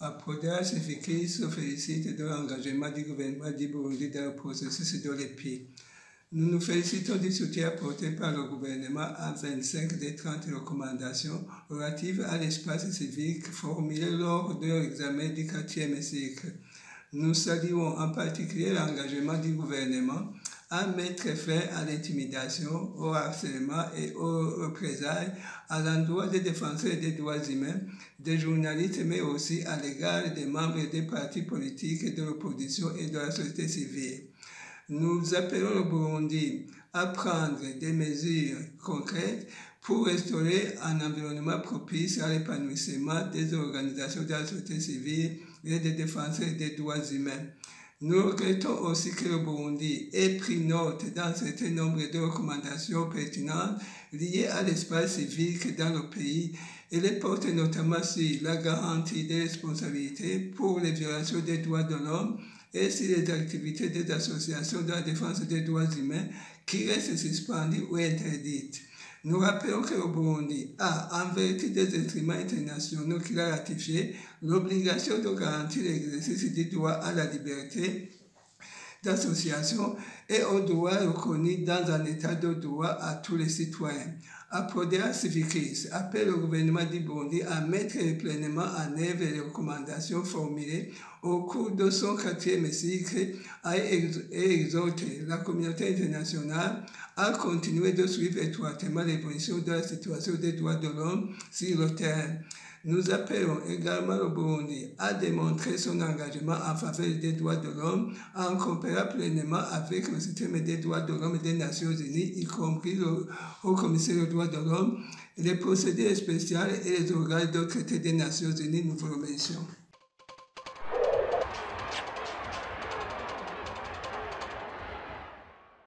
APRODH se félicite de l'engagement du gouvernement du Burundi dans le processus de l'EPI. Nous nous félicitons du soutien apporté par le gouvernement à 25 des 30 recommandations relatives à l'espace civique formulées lors de l'examen du 4e cycle. Nous saluons en particulier l'engagement du gouvernement à mettre fin à l'intimidation, au harcèlement et aux représailles à l'endroit des défenseurs des droits humains, des journalistes, mais aussi à l'égard des membres des partis politiques, de l'opposition et de la société civile. Nous appelons le Burundi à prendre des mesures concrètes pour restaurer un environnement propice à l'épanouissement des organisations de la société civile et des défenseurs des droits humains. Nous regrettons aussi que le Burundi ait pris note d'un certain nombre de recommandations pertinentes liées à l'espace civique dans le pays et les porte notamment sur la garantie des responsabilités pour les violations des droits de l'homme et sur les activités des associations de la défense des droits humains qui restent suspendues ou interdites. Nous rappelons que le Burundi a, en vertu des instruments internationaux qu'il a ratifiés, l'obligation de garantir l'exercice du droit à la liberté d'association et au droit reconnu dans un état de droit à tous les citoyens. APRODH Civicis appelle le gouvernement du Burundi à mettre pleinement en œuvre les recommandations formulées au cours de son 4e cycle et exhorte la communauté internationale à continuer de suivre étroitement l'évolution de la situation des droits de l'homme sur le terrain. Nous appelons également le Burundi à démontrer son engagement en faveur des droits de l'homme en coopérant pleinement avec le système des droits de l'homme des Nations Unies, y compris le Haut Commissaire des droits de l'homme, les procédures spéciales et les organes de traité des Nations Unies. Nous vous remercions.